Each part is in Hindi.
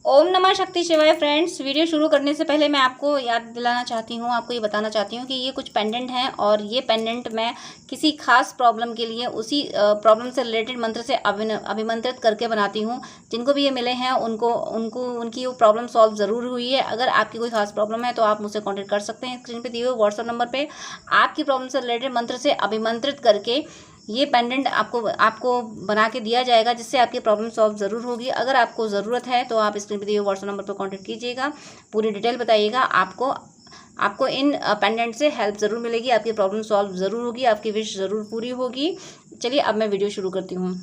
ओम नमः शक्ति शिवाय। फ्रेंड्स, वीडियो शुरू करने से पहले मैं आपको याद दिलाना चाहती हूँ, आपको ये बताना चाहती हूँ कि ये कुछ पेंडेंट हैं और ये पेंडेंट मैं किसी खास प्रॉब्लम के लिए उसी प्रॉब्लम से रिलेटेड मंत्र से अभिमंत्रित करके बनाती हूँ। जिनको भी ये मिले हैं उनको उनको उनकी वो प्रॉब्लम सॉल्व ज़रूर हुई है। अगर आपकी कोई खास प्रॉब्लम है तो आप मुझसे कॉन्टेक्ट कर सकते हैं। स्क्रीन पर दिए हुए व्हाट्सअप नंबर पर आपकी प्रॉब्लम से रिलेटेड मंत्र से अभिमंत्रित करके ये पेंडेंट आपको बना के दिया जाएगा, जिससे आपकी प्रॉब्लम सॉल्व ज़रूर होगी। अगर आपको ज़रूरत है तो आप स्क्रीन पर दिए हुए व्हाट्सएप नंबर पर कॉन्टैक्ट कीजिएगा, पूरी डिटेल बताइएगा। आपको इन पेंडेंट से हेल्प ज़रूर मिलेगी, आपकी प्रॉब्लम सॉल्व ज़रूर होगी, आपकी विश ज़रूर पूरी होगी। चलिए अब मैं वीडियो शुरू करती हूँ।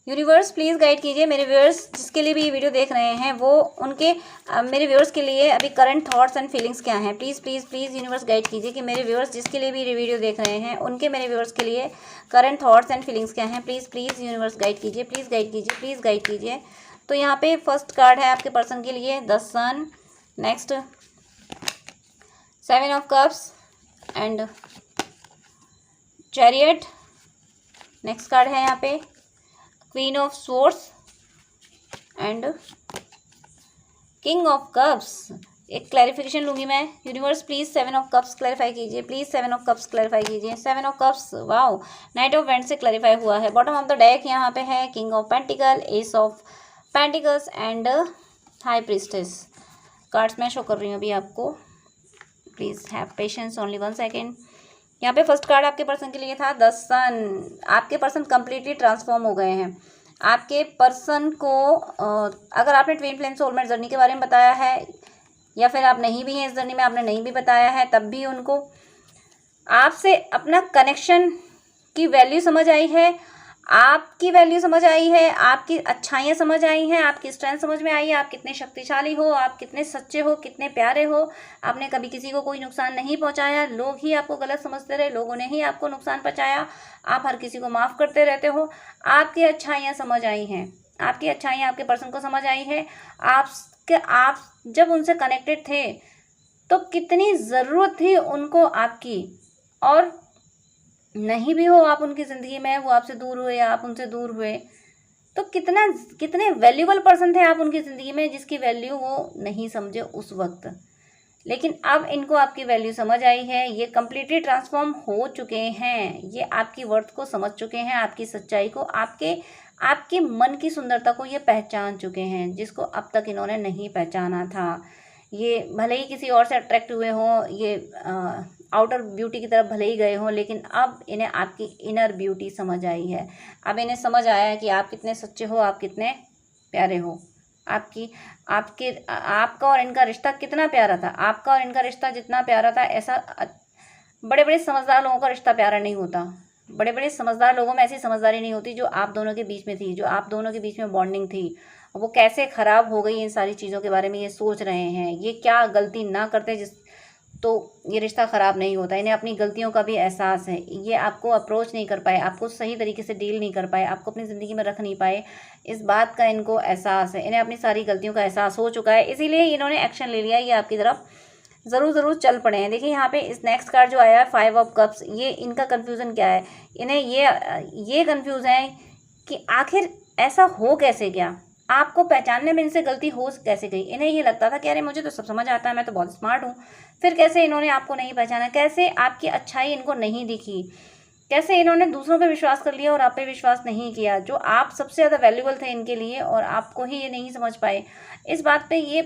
यूनिवर्स प्लीज़ गाइड कीजिए मेरे व्यूअर्स जिसके लिए भी ये वीडियो देख रहे हैं, वो उनके मेरे व्यूअर्स के लिए अभी करंट थॉट्स एंड फीलिंग्स क्या हैं। Please please please universe guide कीजिए कि मेरे व्यूअर्स जिसके लिए भी ये वीडियो देख रहे हैं उनके मेरे व्यूअर्स के लिए करंट थॉट्स एंड फीलिंग्स क्या हैं। प्लीज़ प्लीज़ यूनिवर्स गाइड कीजिए, प्लीज़ गाइड कीजिए, प्लीज़ गाइड कीजिए। तो यहाँ पे फर्स्ट कार्ड है आपके पर्सन के लिए the sun, next 7 of cups and chariot. Next card है यहाँ पे queen of swords and king of cups. एक क्लैरिफिकेशन लूँगी मैं। Universe please 7 of cups clarify कीजिए, प्लीज़ 7 ऑफ कप्स क्लैरिफाई कीजिए। 7 of cups, wow, knight of wands से क्लैरिफाई हुआ है। बॉटम ऑफ द डेक यहाँ पे है king of pentacle, ace of pentacles and high priestess. Cards मैं शो कर रही हूँ अभी आपको, please have patience, only 1 second. यहाँ पे फर्स्ट कार्ड आपके पर्सन के लिए था द सन। आपके पर्सन कंप्लीटली ट्रांसफॉर्म हो गए हैं। आपके पर्सन को अगर आपने ट्विन फ्लेम सोलमेट जर्नी के बारे में बताया है या फिर आप नहीं भी हैं इस जर्नी में, आपने नहीं भी बताया है, तब भी उनको आपसे अपना कनेक्शन की वैल्यू समझ आई है, आपकी वैल्यू समझ आई है, आपकी अच्छाइयाँ समझ आई हैं, आपकी स्ट्रेंथ समझ में आई है, आप कितने शक्तिशाली हो, आप कितने सच्चे हो, कितने प्यारे हो। आपने कभी किसी को कोई नुकसान नहीं पहुंचाया, लोग ही आपको गलत समझते रहे, लोगों ने ही आपको नुकसान पहुंचाया, आप हर किसी को माफ़ करते रहते हो। आपकी अच्छाइयाँ समझ आई हैं, आपकी अच्छाइयाँ आपके पर्सन को समझ आई है। आप जब उनसे कनेक्टेड थे तो कितनी ज़रूरत थी उनको आपकी, और नहीं भी हो आप उनकी ज़िंदगी में, वो आपसे दूर हुए या आप उनसे दूर हुए, तो कितने वैल्यूबल पर्सन थे आप उनकी ज़िंदगी में, जिसकी वैल्यू वो नहीं समझे उस वक्त। लेकिन अब इनको आपकी वैल्यू समझ आई है, ये कम्प्लीटली ट्रांसफॉर्म हो चुके हैं, ये आपकी वर्थ को समझ चुके हैं, आपकी सच्चाई को, आपके मन की सुंदरता को ये पहचान चुके हैं, जिसको अब तक इन्होंने नहीं पहचाना था। ये भले ही किसी और से अट्रैक्ट हुए हों, ये आउटर ब्यूटी की तरफ भले ही गए हों, लेकिन अब इन्हें आपकी इनर ब्यूटी समझ आई है। अब इन्हें समझ आया है कि आप कितने सच्चे हो, आप कितने प्यारे हो, आपका और इनका रिश्ता कितना प्यारा था। आपका और इनका रिश्ता जितना प्यारा था, ऐसा बड़े बड़े समझदार लोगों का रिश्ता प्यारा नहीं होता। बड़े बड़े समझदार लोगों में ऐसी समझदारी नहीं होती जो आप दोनों के बीच में थी, जो आप दोनों के बीच में बॉन्डिंग थी। वो कैसे ख़राब हो गई, इन सारी चीज़ों के बारे में ये सोच रहे हैं। ये क्या गलती ना करते तो ये रिश्ता ख़राब नहीं होता। इन्हें अपनी गलतियों का भी एहसास है। ये आपको अप्रोच नहीं कर पाए, आपको सही तरीके से डील नहीं कर पाए, आपको अपनी ज़िंदगी में रख नहीं पाए, इस बात का इनको एहसास है। इन्हें अपनी सारी गलतियों का एहसास हो चुका है, इसीलिए इन्होंने एक्शन ले लिया। ये आपकी तरफ ज़रूर चल पड़े हैं। देखिए यहाँ पे इस नेक्स्ट कार्ड जो आया है 5 ऑफ कप्स, ये इनका कन्फ्यूज़न क्या है। इन्हें ये कन्फ्यूज़ है कि आखिर ऐसा हो कैसे गया, आपको पहचानने में इनसे गलती हो कैसे गई। इन्हें ये लगता था कि अरे मुझे तो सब समझ आता है, मैं तो बहुत स्मार्ट हूँ। फिर कैसे इन्होंने आपको नहीं पहचाना, कैसे आपकी अच्छाई इनको नहीं दिखी, कैसे इन्होंने दूसरों पे विश्वास कर लिया और आप पे विश्वास नहीं किया, जो आप सबसे ज़्यादा वैल्यूबल थे इनके लिए, और आपको ही ये नहीं समझ पाए। इस बात पे ये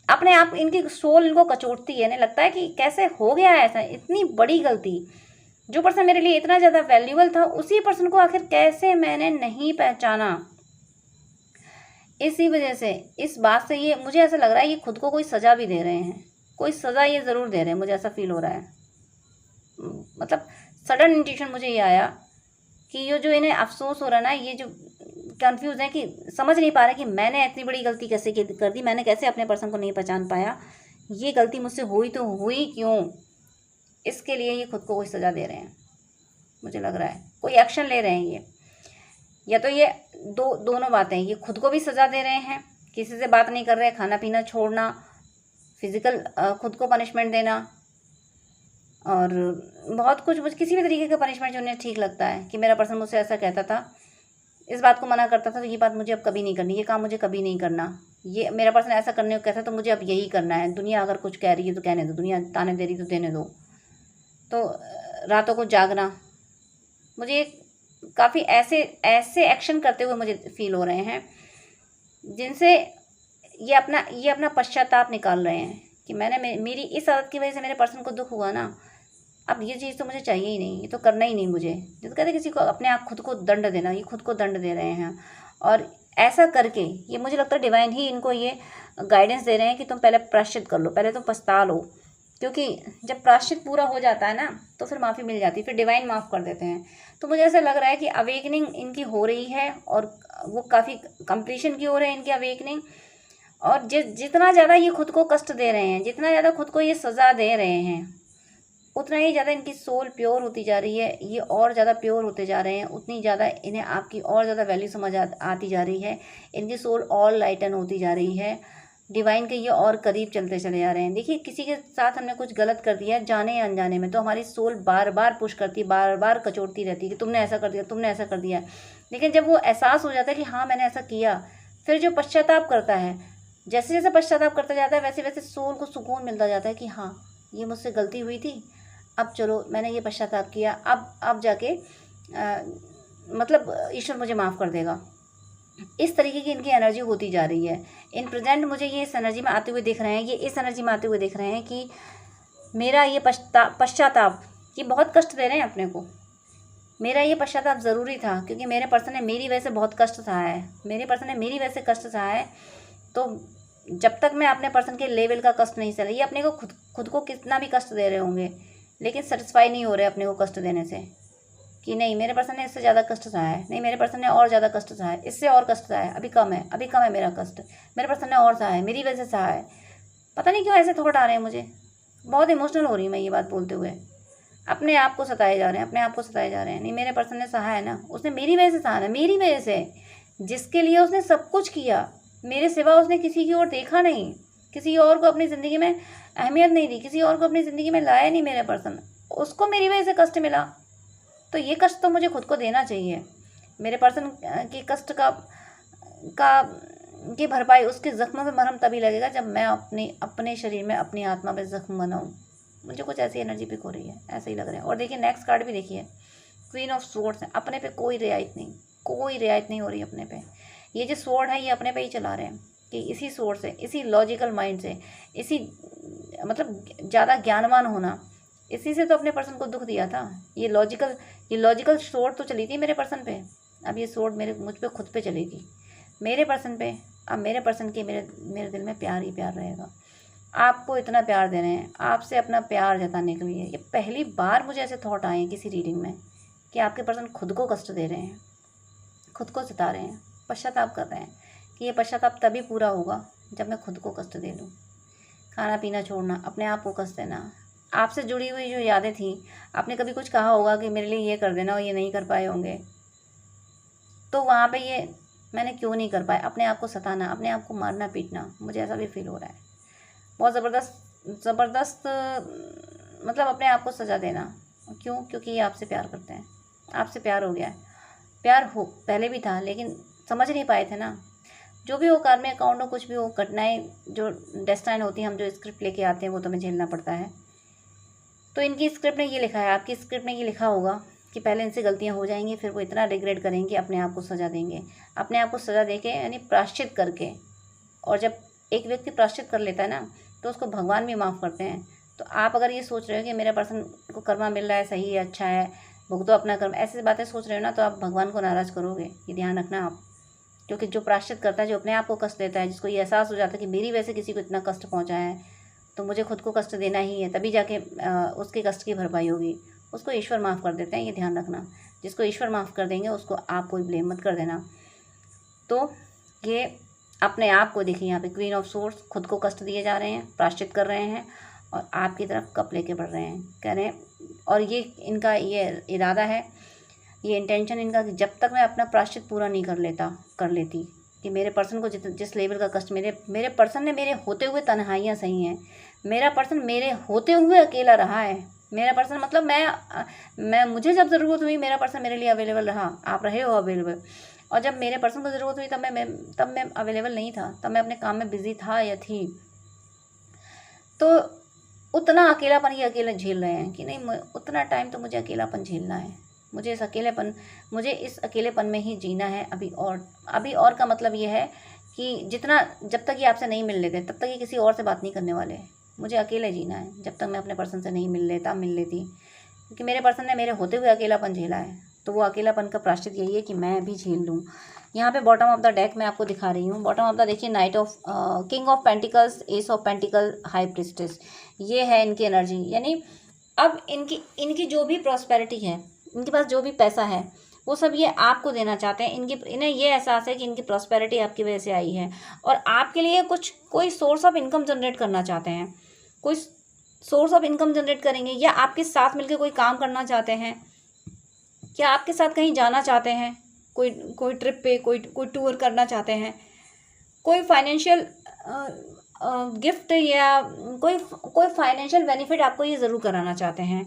अपने आप, इनकी सोल इनको कचोटती है। इन्हें लगता है कि कैसे हो गया ऐसा, इतनी बड़ी गलती। जो पर्सन मेरे लिए इतना ज़्यादा वैल्यूबल था, उसी पर्सन को आखिर कैसे मैंने नहीं पहचाना। इसी वजह से, इस बात से ये मुझे ऐसा लग रहा है ये खुद को कोई सज़ा भी दे रहे हैं, कोई सज़ा ये ज़रूर दे रहे हैं, मुझे ऐसा फील हो रहा है। मतलब सडन इंट्यूशन मुझे ये आया कि ये जो इन्हें अफसोस हो रहा है ना, ये जो कंफ्यूज है कि समझ नहीं पा रहे कि मैंने इतनी बड़ी गलती कैसे कर दी, मैंने कैसे अपने पर्सन को नहीं पहचान पाया, ये गलती मुझसे हुई तो हुई क्यों। इसके लिए ये खुद को कोई सज़ा दे रहे हैं, मुझे लग रहा है कोई एक्शन ले रहे हैं ये। या तो ये दोनों बातें, ये खुद को भी सज़ा दे रहे हैं, किसी से बात नहीं कर रहे, खाना पीना छोड़ना, फिज़िकल खुद को पनिशमेंट देना, और बहुत कुछ किसी भी तरीके का पनिशमेंट जो उन्हें ठीक लगता है कि मेरा पर्सन मुझसे ऐसा कहता था, इस बात को मना करता था, तो ये बात मुझे अब कभी नहीं करनी, ये काम मुझे कभी नहीं करना, ये मेरा पर्सन ऐसा करने को कहता है तो मुझे अब यही करना है, दुनिया अगर कुछ कह रही है तो कहने दो, दुनिया ताने दे रही तो देने दो। तो रातों को जागना, मुझे काफ़ी ऐसे ऐसे एक्शन करते हुए मुझे फील हो रहे हैं जिनसे ये अपना पश्चाताप निकाल रहे हैं कि मेरी इस आदत की वजह से मेरे पर्सन को दुख हुआ ना, अब ये चीज़ तो मुझे चाहिए ही नहीं, ये तो करना ही नहीं मुझे। जो कहते किसी को अपने आप खुद को दंड देना, ये खुद को दंड दे रहे हैं। और ऐसा करके ये मुझे लगता है डिवाइन ही इनको ये गाइडेंस दे रहे हैं कि तुम पहले प्रायश्चित कर लो, पहले तुम पछता लो, क्योंकि जब प्रायश्चित पूरा हो जाता है ना तो फिर माफ़ी मिल जाती है, फिर डिवाइन माफ़ कर देते हैं। तो मुझे ऐसा लग रहा है कि अवेकनिंग इनकी हो रही है और वो काफ़ी कंप्लीशन की हो रही है इनकी अवेकनिंग। और जितना ज़्यादा ये खुद को कष्ट दे रहे हैं, जितना ज़्यादा खुद को ये सज़ा दे रहे हैं, उतना ही ज़्यादा इनकी सोल प्योर होती जा रही है, ये और ज़्यादा प्योर होते जा रहे हैं, उतनी ज़्यादा इन्हें आपकी और ज़्यादा वैल्यू समझ आती जा रही है, इनकी सोल और लाइटन होती जा रही है, डिवाइन के ये और करीब चलते चले जा रहे हैं। देखिए किसी के साथ हमने कुछ गलत कर दिया है जाने या अनजाने में, तो हमारी सोल बार बार पुश करती है, बार बार कचोटती रहती है कि तुमने ऐसा कर दिया, तुमने ऐसा कर दिया। लेकिन जब वो एहसास हो जाता है कि हाँ मैंने ऐसा किया, फिर जो पश्चाताप करता है, जैसे जैसे पश्चाताप करता जाता है वैसे वैसे सोल को सुकून मिलता जाता है कि हाँ ये मुझसे गलती हुई थी, अब चलो मैंने ये पश्चाताप किया, अब जाके मतलब ईश्वर मुझे माफ़ कर देगा। इस तरीके की इनकी एनर्जी होती जा रही है। इन प्रेजेंट मुझे ये इस एनर्जी में आते हुए दिख रहे हैं, ये इस एनर्जी में आते हुए दिख रहे हैं कि मेरा ये पश्चाताप ये बहुत कष्ट दे रहे हैं अपने को। मेरा ये पश्चाताप ज़रूरी था क्योंकि मेरे पर्सन ने मेरी वजह से बहुत कष्ट सहा है, मेरे पर्सन ने मेरी वजह से कष्ट सहा है। तो जब तक मैं अपने पर्सन के लेवल का कष्ट नहीं सह, ये अपने को खुद को कितना भी कष्ट दे रहे होंगे लेकिन सेटिस्फाई नहीं हो रहे अपने को कष्ट देने से कि नहीं मेरे पर्सन ने इससे ज़्यादा कष्ट सहा है, नहीं मेरे पर्सन ने और ज़्यादा कष्ट सहा है, इससे और कष्ट सहा है, अभी कम है मेरा कष्ट, मेरे पर्सन ने और सहा है, मेरी वजह से सहा है। पता नहीं क्यों ऐसे थॉट आ रहे हैं मुझे, बहुत इमोशनल हो रही हूँ मैं ये बात बोलते हुए। अपने आप को सताए जा रहे हैं, अपने आप को सताए जा रहे हैं। नहीं मेरे पर्सन ने सहा है ना, उसने मेरी वजह से सहा है, मेरी वजह से, जिसके लिए उसने सब कुछ किया, मेरे सिवा उसने किसी की ओर देखा नहीं, किसी और को अपनी ज़िंदगी में अहमियत नहीं दी, किसी और को अपनी ज़िंदगी में लाया नहीं मेरे पर्सन, उसको मेरी वजह से कष्ट मिला, तो ये कष्ट तो मुझे खुद को देना चाहिए। मेरे पर्सन की कष्ट की भरपाई, उसके ज़ख्मों पे मरहम तभी लगेगा जब मैं अपने शरीर में अपनी आत्मा पे ज़ख्म बनाऊँ। मुझे कुछ ऐसी एनर्जी पिक हो रही है, ऐसा ही लग रहा है। और देखिए नेक्स्ट कार्ड भी देखिए, क्वीन ऑफ स्वॉर्ड्स है। अपने पे कोई रियायत नहीं हो रही अपने पे। ये जो स्वॉर्ड है ये अपने पे ही चला रहे हैं कि इसी स्वॉर्ड से, इसी लॉजिकल माइंड से, इसी मतलब ज़्यादा ज्ञानवान होना, इसी से तो अपने पर्सन को दुख दिया था। ये लॉजिकल स्वॉर्ड तो चली थी मेरे पर्सन पे, अब ये स्वॉर्ड मुझ पे खुद पे चलेगी, मेरे पर्सन पे। अब मेरे पर्सन के मेरे दिल में प्यार ही प्यार रहेगा। आपको इतना प्यार दे रहे हैं, आपसे अपना प्यार जताने के लिए। ये पहली बार मुझे ऐसे थॉट आए हैं किसी रीडिंग में कि आपके पर्सन खुद को कष्ट दे रहे हैं, खुद को सता रहे हैं, पश्चाताप कर रहे हैं कि ये पश्चाताप तभी पूरा होगा जब मैं खुद को कष्ट दे लूँ। खाना पीना छोड़ना, अपने आप को कष्ट देना, आपसे जुड़ी हुई जो यादें थी, आपने कभी कुछ कहा होगा कि मेरे लिए ये कर देना और ये नहीं कर पाए होंगे, तो वहाँ पे ये मैंने क्यों नहीं कर पाया, अपने आप को सताना, अपने आप को मारना पीटना, मुझे ऐसा भी फील हो रहा है। बहुत ज़बरदस्त मतलब अपने आप को सज़ा देना। क्यों? क्योंकि ये आपसे प्यार करते हैं, आपसे प्यार हो गया है। प्यार हो पहले भी था लेकिन समझ नहीं पाए थे ना। जो भी हो, कार्मिक अकाउंट हो, कुछ भी हो, घटनाएं जो डेस्टाइन होती हैं, हम जो स्क्रिप्ट लेके आते हैं वो तो हमें झेलना पड़ता है। तो इनकी स्क्रिप्ट में ये लिखा है, आपकी स्क्रिप्ट में ये लिखा होगा कि पहले इनसे गलतियां हो जाएंगी, फिर वो इतना रिग्रेट करेंगे, अपने आप को सज़ा देंगे, अपने आप को सज़ा देके यानी प्रायश्चित करके। और जब एक व्यक्ति प्रायश्चित कर लेता है ना तो उसको भगवान भी माफ़ करते हैं। तो आप अगर ये सोच रहे हो कि मेरे पर्सन को कर्मा मिल रहा है, सही है, अच्छा है, भुगतो अपना कर्म, ऐसी बातें सोच रहे हो ना, तो आप भगवान को नाराज़ करोगे, ये ध्यान रखना आप। क्योंकि जो प्रायश्चित करता है, जो अपने आप को कष्ट देता है, जिसको ये एहसास हो जाता है कि मेरी वजह से किसी को इतना कष्ट पहुंचा है, तो मुझे खुद को कष्ट देना ही है, तभी जाके उसके कष्ट की भरपाई होगी, उसको ईश्वर माफ़ कर देते हैं, ये ध्यान रखना। जिसको ईश्वर माफ़ कर देंगे उसको आप कोई ब्लेम मत कर देना। तो ये अपने आप को देखिए, यहाँ पे क्वीन ऑफ सोर्स खुद को कष्ट दिए जा रहे हैं, प्रायश्चित कर रहे हैं और आपकी तरफ कप लेके बढ़ रहे हैं, कह रहे हैं। और ये इनका ये इरादा है, ये इंटेंशन इनका कि जब तक मैं अपना प्रायश्चित पूरा नहीं कर लेती कि मेरे पर्सन को जिस लेवल का कष्ट मेरे पर्सन ने मेरे होते हुए तन्हाइयाँ सही हैं, मेरा पर्सन मेरे होते हुए अकेला रहा है। मेरा पर्सन मतलब मैं मुझे जब ज़रूरत हुई मेरा पर्सन मेरे लिए अवेलेबल रहा, आप रहे हो अवेलेबल। और जब मेरे पर्सन को ज़रूरत हुई तब मैं अवेलेबल नहीं था, तब मैं अपने काम में बिजी था या थी। तो उतना अकेलापन ये अकेले झेल रहे हैं कि नहीं, उतना टाइम तो मुझे अकेलापन झेलना है, मुझे इस अकेलेपन में ही जीना है अभी और का मतलब ये है कि जब तक ये आपसे नहीं मिल लेते तब तक ये किसी और से बात नहीं करने वाले। मुझे अकेले जीना है, जब तक मैं अपने पर्सन से नहीं मिल लेता मिल लेती, क्योंकि मेरे पर्सन ने मेरे होते हुए अकेलापन झेला है, तो वो अकेलापन का प्रायश्चित यही है कि मैं भी झेल लूँ। यहाँ पे बॉटम ऑफ द डेक मैं आपको दिखा रही हूँ। बॉटम ऑफ द देखिए, night of king of pentacles, S of pentacle, high priestess, ये है इनकी एनर्जी। यानी अब इनकी जो भी प्रॉस्पेरिटी है, इनके पास जो भी पैसा है, वो सब ये आपको देना चाहते हैं। इन्हें ये एहसास है कि इनकी प्रॉस्पेरिटी आपकी वजह से आई है और आपके लिए कोई सोर्स ऑफ इनकम जनरेट करना चाहते हैं, कोई सोर्स ऑफ इनकम जनरेट करेंगे, या आपके साथ मिलकर कोई काम करना चाहते हैं, क्या आपके साथ कहीं जाना चाहते हैं, कोई ट्रिप पे, कोई टूर करना चाहते हैं, कोई फाइनेंशियल गिफ्ट या कोई फाइनेंशियल बेनिफिट आपको ये ज़रूर कराना चाहते हैं।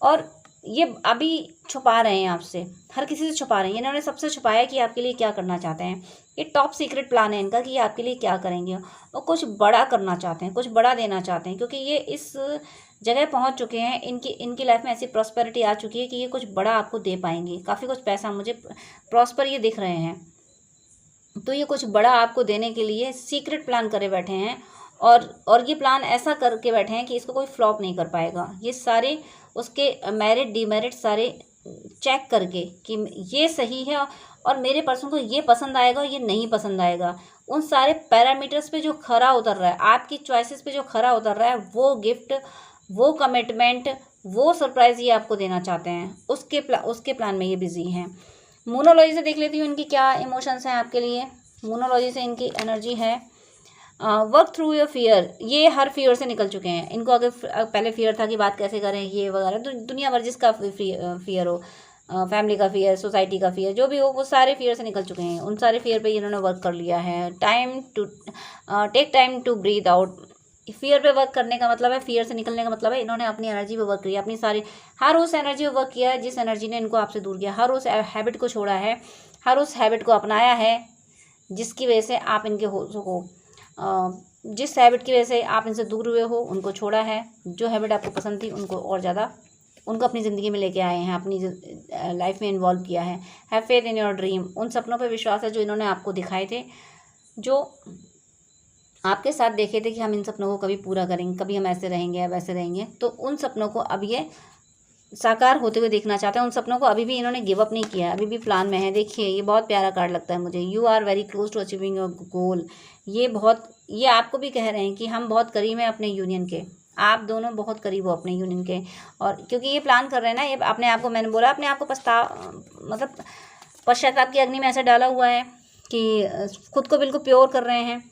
और ये अभी छुपा रहे हैं आपसे, हर किसी से छुपा रहे हैं। इन्होंने सबसे छुपाया कि आपके लिए क्या करना चाहते हैं। ये टॉप सीक्रेट प्लान है इनका कि ये आपके लिए क्या करेंगे, और कुछ बड़ा करना चाहते हैं, कुछ बड़ा देना चाहते हैं, क्योंकि ये इस जगह पहुंच चुके हैं। इनकी लाइफ में ऐसी प्रॉस्पेरिटी आ चुकी है कि ये कुछ बड़ा आपको दे पाएंगे। काफ़ी कुछ पैसा मुझे प्रॉस्पर ये दिख रहे हैं, तो ये कुछ बड़ा आपको देने के लिए सीक्रेट प्लान करे बैठे हैं। और ये प्लान ऐसा करके बैठे हैं कि इसको कोई फ्लॉप नहीं कर पाएगा। ये सारे उसके मेरिट डिमेरिट सारे चेक करके कि ये सही है और मेरे पर्सन को ये पसंद आएगा और ये नहीं पसंद आएगा, उन सारे पैरामीटर्स पे जो खरा उतर रहा है, आपकी चॉइसेस पे जो खरा उतर रहा है, वो गिफ्ट, वो कमिटमेंट, वो सरप्राइज़ ये आपको देना चाहते हैं। उसके प्लान में ये बिजी हैं। मोनोलॉजी से देख लेती हूँ इनकी क्या इमोशंस हैं आपके लिए। मोनोलॉजी से इनकी एनर्जी है वर्क थ्रू योर फियर। ये हर फियर से निकल चुके हैं। इनको अगर पहले फियर था कि बात कैसे करें ये वगैरह, तो दुनिया भर जिसका फियर हो, फैमिली का फियर, सोसाइटी का फियर, जो भी हो, वो सारे फियर से निकल चुके हैं। उन सारे फियर पे इन्होंने वर्क कर लिया है। Take time to breathe out. Fear पे वर्क करने का मतलब है, फियर से निकलने का मतलब है इन्होंने अपनी एनर्जी पे वर्क किया, अपनी सारी हर उस एनर्जी पे वर्क किया है जिस एनर्जी ने इनको आपसे दूर किया। हर उस हैबिट को छोड़ा है, हर उस हैबिट को अपनाया है जिसकी वजह से आप इनके हो जिस हैबिट की वजह से आप इनसे दूर हुए हो, उनको छोड़ा है। जो हैबिट आपको पसंद थी उनको और ज़्यादा उनको अपनी ज़िंदगी में लेके आए हैं, अपनी लाइफ में इन्वॉल्व किया है। Have faith in your dream. उन सपनों पे विश्वास है जो इन्होंने आपको दिखाए थे, जो आपके साथ देखे थे कि हम इन सपनों को कभी पूरा करेंगे, कभी हम ऐसे रहेंगे या वैसे रहेंगे, तो उन सपनों को अब ये साकार होते हुए देखना चाहते हैं। उन सपनों को अभी भी इन्होंने गिव अप नहीं किया है, अभी भी प्लान में है। देखिए ये बहुत प्यारा कार्ड लगता है मुझे। You are very close to achieving your goal. ये आपको भी कह रहे हैं कि हम बहुत करीब हैं अपने यूनियन के, आप दोनों बहुत करीब हो अपने यूनियन के। और क्योंकि ये प्लान कर रहे हैं ना, ये अपने आप को, मैंने बोला अपने आप को पश्चाताप की अग्नि में ऐसा डाला हुआ है कि खुद को बिल्कुल प्योर कर रहे हैं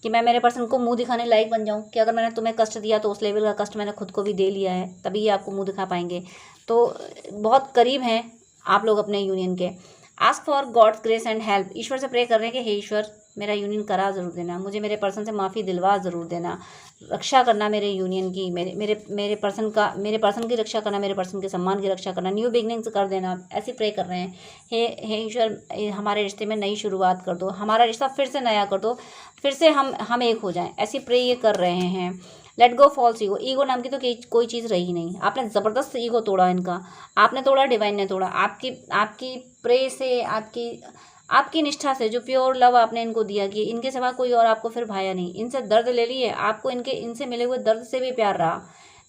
कि मैं मेरे पर्सन को मुंह दिखाने लायक बन जाऊं कि अगर मैंने तुम्हें कष्ट दिया तो उस लेवल का कष्ट मैंने खुद को भी दे लिया है, तभी ये आपको मुंह दिखा पाएंगे। तो बहुत करीब हैं आप लोग अपने यूनियन के। Ask for God's grace and help. ईश्वर से प्रे कर रहे हैं कि हे ईश्वर, मेरा यूनियन करा ज़रूर देना, मुझे मेरे पर्सन से माफ़ी दिलवा ज़रूर देना, रक्षा करना मेरे यूनियन की, मेरे पर्सन की रक्षा करना, मेरे पर्सन के सम्मान की रक्षा करना, न्यू बिगनिंग्स कर देना। ऐसे प्रे कर रहे हैं, हे ईश्वर, हमारे रिश्ते में नई शुरुआत कर दो, हमारा रिश्ता फिर से नया कर दो, फिर से हम एक हो जाएं। ऐसी प्रे ये कर रहे हैं। Let go false ego. Ego नाम की तो कोई चीज़ रही नहीं। आपने ज़बरदस्त ईगो तोड़ा इनका, आपने तोड़ा, डिवाइन ने तोड़ा। आपकी प्रे से, आपकी निष्ठा से, जो प्योर लव आपने इनको दिया कि इनके सिवा कोई और आपको फिर भाया नहीं। इनसे दर्द ले लिए, आपको इनसे मिले हुए दर्द से भी प्यार रहा,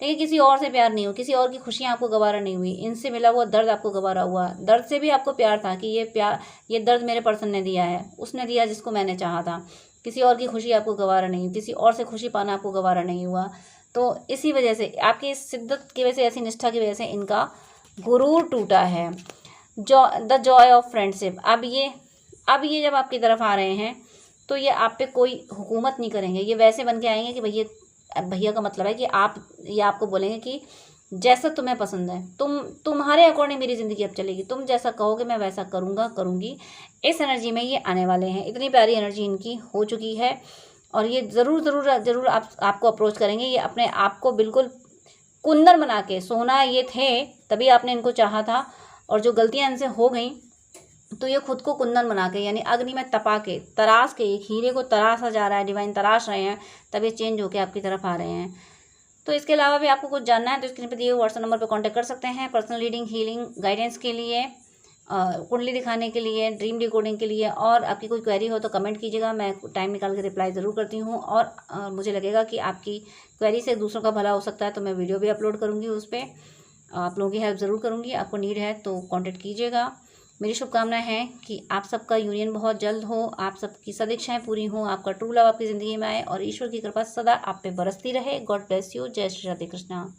लेकिन किसी और से प्यार नहीं हो, किसी और की खुशियाँ आपको गवारा नहीं हुई, इनसे मिला हुआ दर्द आपको गवारा हुआ। दर्द से भी आपको प्यार था कि ये दर्द मेरे पर्सन ने दिया है, उसने दिया जिसको मैंने चाहा था। किसी और की खुशी आपको गवारा नहीं, किसी और से खुशी पाना आपको गवारा नहीं हुआ। तो इसी वजह से, आपकी इस शिद्दत की वजह से, ऐसी निष्ठा की वजह से इनका गुरूर टूटा है। The Joy of friendship. अब ये जब आपकी तरफ आ रहे हैं तो ये आप पे कोई हुकूमत नहीं करेंगे। ये वैसे बन के आएंगे कि भैया का मतलब है कि ये आपको बोलेंगे कि जैसा तुम्हें पसंद है, तुम्हारे अकॉर्डिंग मेरी ज़िंदगी अब चलेगी, तुम जैसा कहोगे मैं वैसा करूँगी। इस एनर्जी में ये आने वाले हैं। इतनी प्यारी एनर्जी इनकी हो चुकी है और ये ज़रूर आपको अप्रोच करेंगे। ये अपने आप को बिल्कुल कुंदन बना के, सोना ये थे तभी आपने इनको चाहा था, और जो गलतियाँ इनसे हो गई तो ये खुद को कुंदन बना के यानी अग्नि में तपा के तराश के, एक हीरे को तराशा जा रहा है, डिवाइन तराश रहे हैं, तब ये चेंज होकर आपकी तरफ आ रहे हैं। तो इसके अलावा भी आपको कुछ जानना है तो स्क्रीन पर दिए व्हाट्सएप नंबर पर कांटेक्ट कर सकते हैं पर्सनल रीडिंग, हीलिंग, गाइडेंस के लिए, कुंडली दिखाने के लिए, ड्रीम डिकोडिंग के लिए। और आपकी कोई क्वेरी हो तो कमेंट कीजिएगा, मैं टाइम निकाल के रिप्लाई ज़रूर करती हूँ। और मुझे लगेगा कि आपकी क्वेरी से दूसरों का भला हो सकता है तो मैं वीडियो भी अपलोड करूँगी, उस पर आप लोगों की हेल्प ज़रूर करूँगी। आपको नीड है तो कॉन्टेक्ट कीजिएगा। मेरी शुभकामनाएं हैं कि आप सबका यूनियन बहुत जल्द हो, आप सबकी सदिच्छाएं पूरी हों, आपका ट्रू लव आपकी ज़िंदगी में आए और ईश्वर की कृपा सदा आप पे बरसती रहे। God bless you. जय श्री राधे कृष्णा।